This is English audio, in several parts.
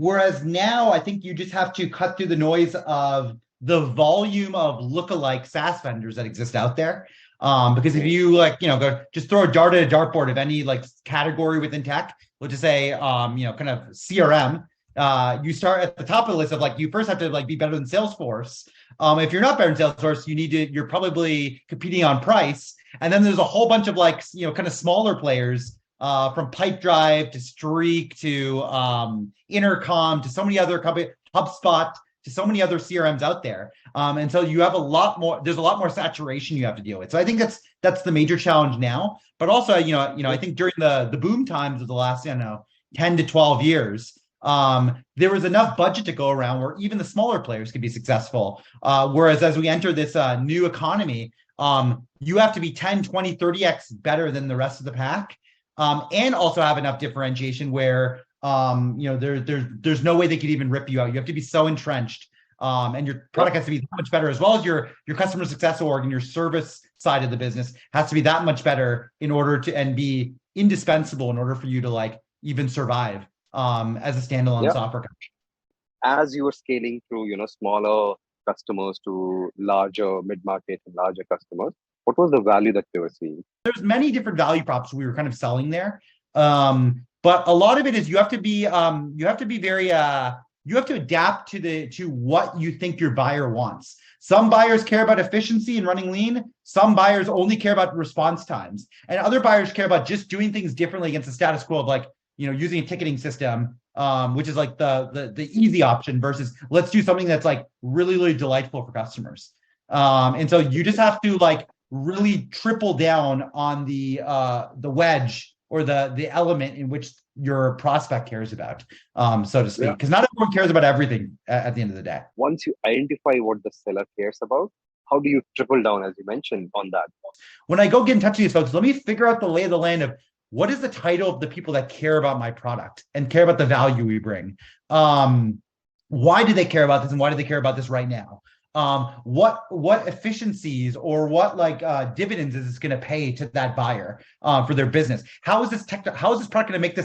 Whereas now I think you just have to cut through the noise of the volume of lookalike SaaS vendors that exist out there. Because if you go just throw a dart at a dartboard of any like category within tech, let's just say kind of CRM, you start at the top of the list of like, you first have to like be better than Salesforce. If you're not better than Salesforce, you're probably competing on price. And then there's a whole bunch of like, kind of smaller players, from Pipedrive to Streak to Intercom to so many other companies, HubSpot, to so many other CRMs out there. And so you have there's a lot more saturation you have to deal with. So I think that's the major challenge now. But also, I think during the boom times of the last, 10 to 12 years, there was enough budget to go around where even the smaller players could be successful. Whereas as we enter this new economy, you have to be 10, 20, 30x better than the rest of the pack. And also have enough differentiation where there's no way they could even rip you out. You have to be so entrenched, and your product has to be that much better, as well as your customer success org and your service side of the business has to be that much better in order to and be indispensable in order for you to like even survive as a standalone software company. As you were scaling through, smaller customers to larger mid-market and larger customers, what was the value that they were seeing? There's many different value props we were kind of selling there. But a lot of it is you have to be very you have to adapt to what you think your buyer wants. Some buyers care about efficiency and running lean. Some buyers only care about response times, and other buyers care about just doing things differently against the status quo of like using a ticketing system, which is like the easy option versus let's do something that's like really, really delightful for customers. And so you just have to like really triple down on the wedge or the element in which your prospect cares about, so to speak, because not everyone cares about everything at the end of the day. Once you identify what the seller cares about, how do you triple down, as you mentioned, on that? When I go get in touch with these folks, let me figure out the lay of the land of what is the title of the people that care about my product and care about the value we bring. Why do they care about this, and why do they care about this right now? What efficiencies or what dividends is this going to pay to that buyer for their business? How is this product going to make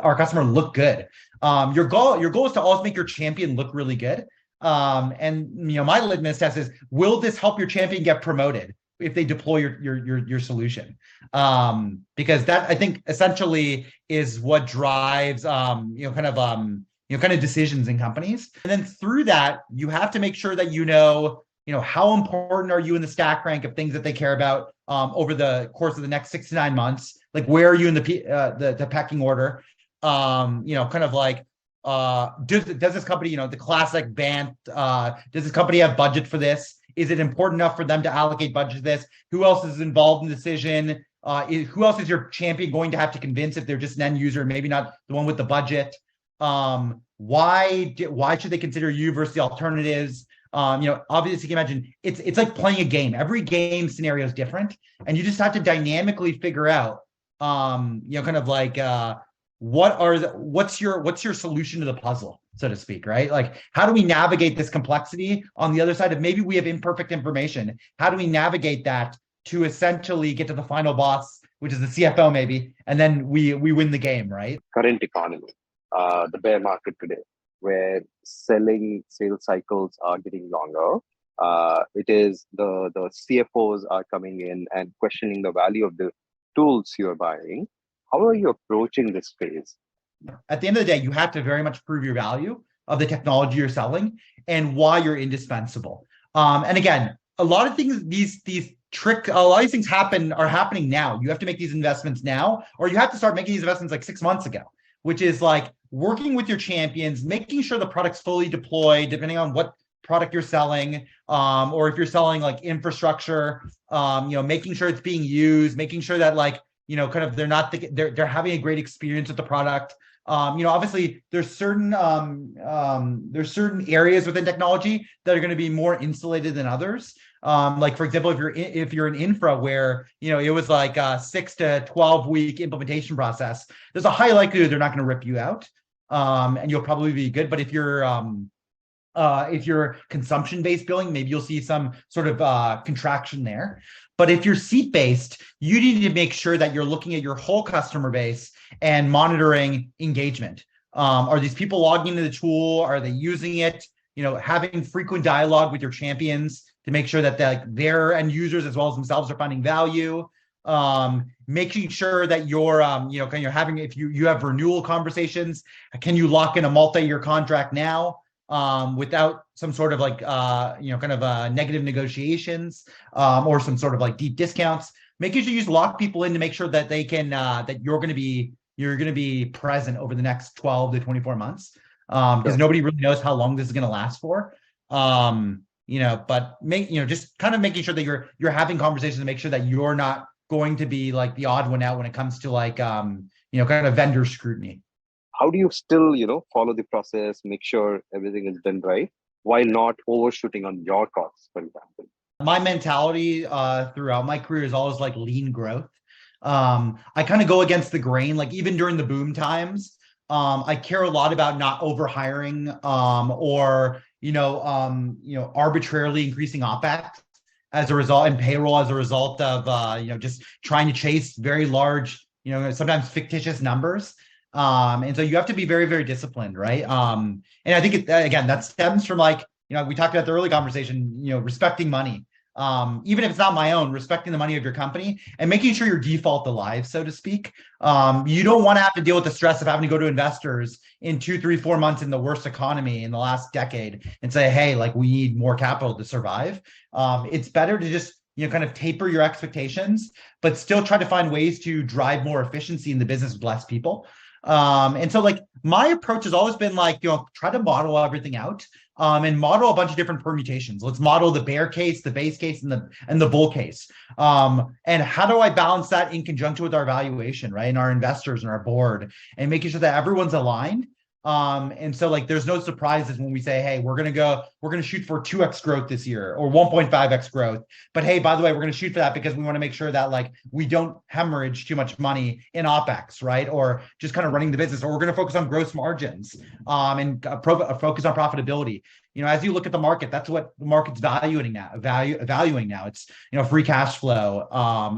our customer look good? Your goal is to always make your champion look really good. And my litmus test is, will this help your champion get promoted if they deploy your solution? Because that, I think, essentially is what drives kind of decisions in companies. And then through that, you have to make sure that how important are you in the stack rank of things that they care about over the course of the next 6 to 9 months. Like, where are you in the pecking order? Does this company, the classic BANT, does this company have budget for this? Is it important enough for them to allocate budget to this? Who else is involved in the decision? Who else is your champion going to have to convince if they're just an end user, maybe not the one with the budget? Why should they consider you versus the alternatives? Obviously you can imagine it's like playing a game. Every game scenario is different, and you just have to dynamically figure out, what's your solution to the puzzle, so to speak, right? Like, how do we navigate this complexity on the other side of maybe we have imperfect information? How do we navigate that to essentially get to the final boss, which is the CFO maybe, and then we win the game, right? Current economy. The bear market today, where sales cycles are getting longer. It is the CFOs are coming in and questioning the value of the tools you're buying. How are you approaching this phase? At the end of the day, you have to very much prove your value of the technology you're selling and why you're indispensable. And again, a lot of things, a lot of these things are happening now. You have to make these investments now, or you have to start making these investments like 6 months ago, which is like working with your champions, making sure the product's fully deployed, depending on what product you're selling, or if you're selling like infrastructure, making sure it's being used, making sure that they're having a great experience with the product. Obviously there's certain areas within technology that are going to be more insulated than others. Like, for example, if you're an infra where it was like a 6 to 12 week implementation process, there's a high likelihood they're not going to rip you out, and you'll probably be good. But if you're consumption-based billing, maybe you'll see some sort of contraction there. But if you're seat-based, you need to make sure that you're looking at your whole customer base and monitoring engagement. Are these people logging into the tool? Are they using it? Having frequent dialogue with your champions to make sure that their end users as well as themselves are finding value. Making sure that you're, you're having, if you have renewal conversations, can you lock in a multi-year contract now? Without some sort of negative negotiations, or some sort of deep discounts. Making sure you just lock people in to make sure that they can, that you're going to be present over the next 12 to 24 months. Because nobody really knows how long this is going to last for. But just kind of making sure that you're having conversations to make sure that you're not going to be like the odd one out when it comes to kind of vendor scrutiny. How do you still, follow the process, make sure everything is done right while not overshooting on your costs, for example? My mentality throughout my career is always like lean growth. I kind of go against the grain, like even during the boom times. I care a lot about not overhiring or arbitrarily increasing opex as a result, and payroll as a result of just trying to chase very large, sometimes fictitious numbers. And so you have to be very, very disciplined, right? And I think again, that stems from we talked about the early conversation, respecting money. Even if it's not my own, respecting the money of your company and making sure you're default alive, so to speak. You don't want to have to deal with the stress of having to go to investors in 2, 3, 4 months in the worst economy in the last decade and say, hey, we need more capital to survive. It's better to just, kind of taper your expectations, but still try to find ways to drive more efficiency in the business with less people. And so my approach has always been try to model everything out, and model a bunch of different permutations. Let's model the bear case, the base case, and the bull case. And how do I balance that in conjunction with our valuation, right? And our investors and our board, and making sure that everyone's aligned. And so there's no surprises when we say, hey, we're going to shoot for 2x growth this year or 1.5x growth. But hey, by the way, we're going to shoot for that because we want to make sure that we don't hemorrhage too much money in opex, right? Or just kind of running the business, or we're going to focus on gross margins, and focus on profitability. As you look at the market, that's what the market's valuing now. It's, free cash flow,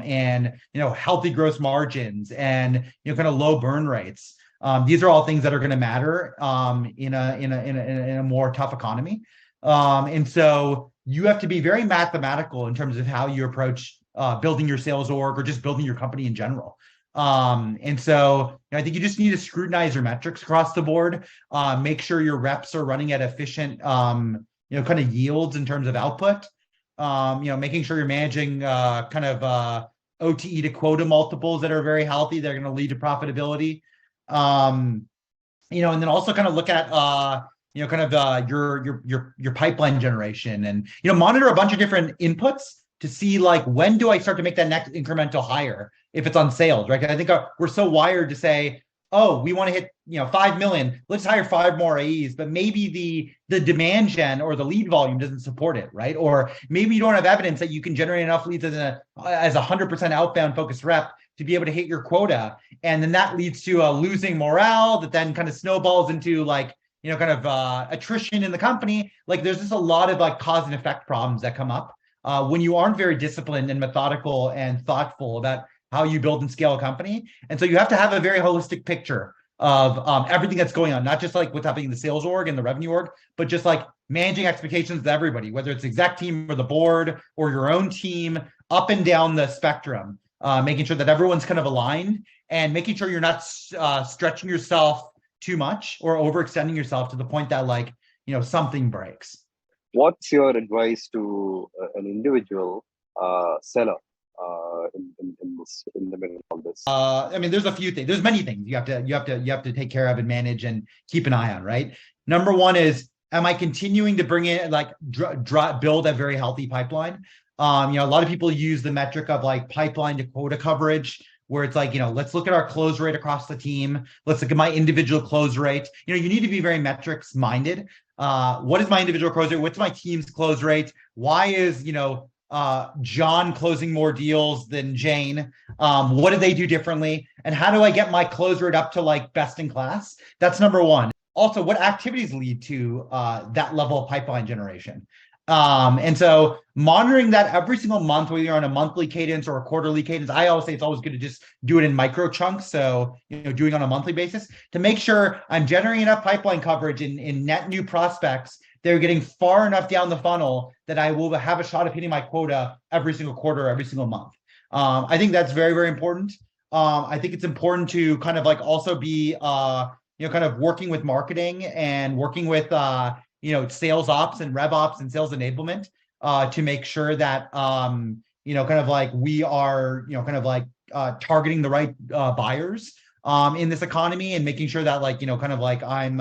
and, healthy gross margins and, kind of low burn rates. These are all things that are going to matter in a more tough economy. And so you have to be very mathematical in terms of how you approach building your sales org or just building your company in general. And so I think you just need to scrutinize your metrics across the board, make sure your reps are running at efficient, kind of yields in terms of output, making sure you're managing kind of OTE to quota multiples that are very healthy. They're going to lead to profitability. And then also kind of look at, your pipeline generation and, monitor a bunch of different inputs to see when do I start to make that next incremental hire if it's on sales, right? I think we're so wired to say, oh, we want to hit, 5 million, let's hire 5 more AEs, but maybe the demand gen or the lead volume doesn't support it, right? Or maybe you don't have evidence that you can generate enough leads as a 100% outbound focused rep to be able to hit your quota. And then that leads to a losing morale that then kind of snowballs into attrition in the company. There's just a lot of cause and effect problems that come up when you aren't very disciplined and methodical and thoughtful about how you build and scale a company. And so you have to have a very holistic picture of everything that's going on, not just what's happening in the sales org and the revenue org, but just managing expectations with everybody, whether it's the exec team or the board or your own team, up and down the spectrum. Making sure that everyone's kind of aligned and making sure you're not stretching yourself too much or overextending yourself to the point that something breaks. What's your advice to an individual seller in the middle of this? I mean, there's a few things. There's many things you have to take care of and manage and keep an eye on, right? Number one is, am I continuing to bring in build a very healthy pipeline? A lot of people use the metric of pipeline to quota coverage, where it's let's look at our close rate across the team. Let's look at my individual close rate. You need to be very metrics minded. What is my individual close rate? What's my team's close rate? Why is, John closing more deals than Jane? What do they do differently? And how do I get my close rate up to best in class? That's number one. Also, what activities lead to that level of pipeline generation? And so monitoring that every single month, whether you're on a monthly cadence or a quarterly cadence, I always say it's always good to just do it in micro chunks. So, doing on a monthly basis to make sure I'm generating enough pipeline coverage in net new prospects. They're getting far enough down the funnel that I will have a shot of hitting my quota every single quarter, every single month. I think that's very, very important. I think it's important to kind of like also be, kind of working with marketing and working with, sales ops and rev ops and sales enablement, to make sure that, kind of like we are, kind of like targeting the right buyers in this economy, and making sure that like, kind of like I'm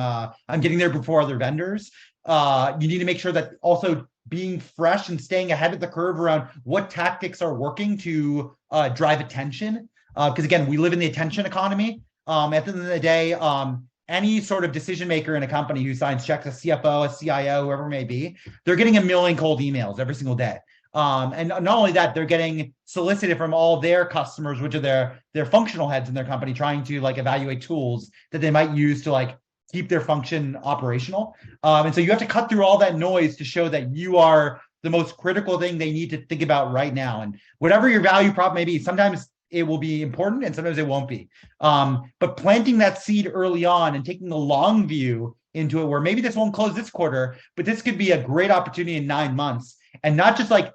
getting there before other vendors. You need to make sure that also being fresh and staying ahead of the curve around what tactics are working to drive attention. Because again, we live in the attention economy. At the end of the day, any sort of decision maker in a company who signs checks, a CFO, a CIO, whoever it may be, they're getting a million cold emails every single day. And not only that, they're getting solicited from all their customers, which are their functional heads in their company, trying to like evaluate tools that they might use to like keep their function operational. And so you have to cut through all that noise to show that you are the most critical thing they need to think about right now. And whatever your value prop may be, sometimes it will be important and sometimes it won't be. But planting that seed early on and taking the long view into it, where maybe this won't close this quarter, but this could be a great opportunity in 9 months. And not just like,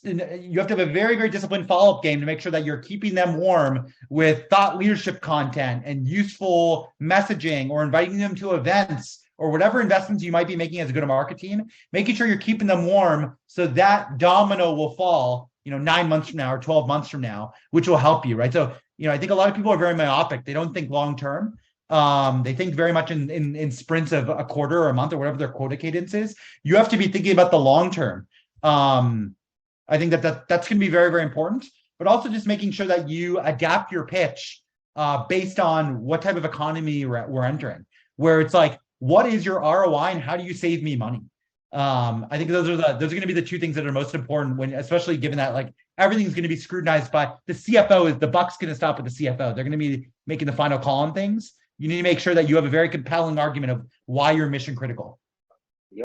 you have to have a very, very disciplined follow-up game to make sure that you're keeping them warm with thought leadership content and useful messaging, or inviting them to events, or whatever investments you might be making as a go-to-market team, making sure you're keeping them warm so that domino will fall, 9 months from now or 12 months from now, which will help you, right? So, I think a lot of people are very myopic. They don't think long-term. They think very much in sprints of a quarter or a month or whatever their quota cadence is. You have to be thinking about the long-term. I think that's going to be very, very important, but also just making sure that you adapt your pitch based on what type of economy we're entering, where it's like, what is your ROI and how do you save me money? I think those are going to be the two things that are most important, when, especially given that like everything's going to be scrutinized by the CFO. The buck's going to stop with the CFO. They're going to be making the final call on things. You need to make sure that you have a very compelling argument of why you're mission critical.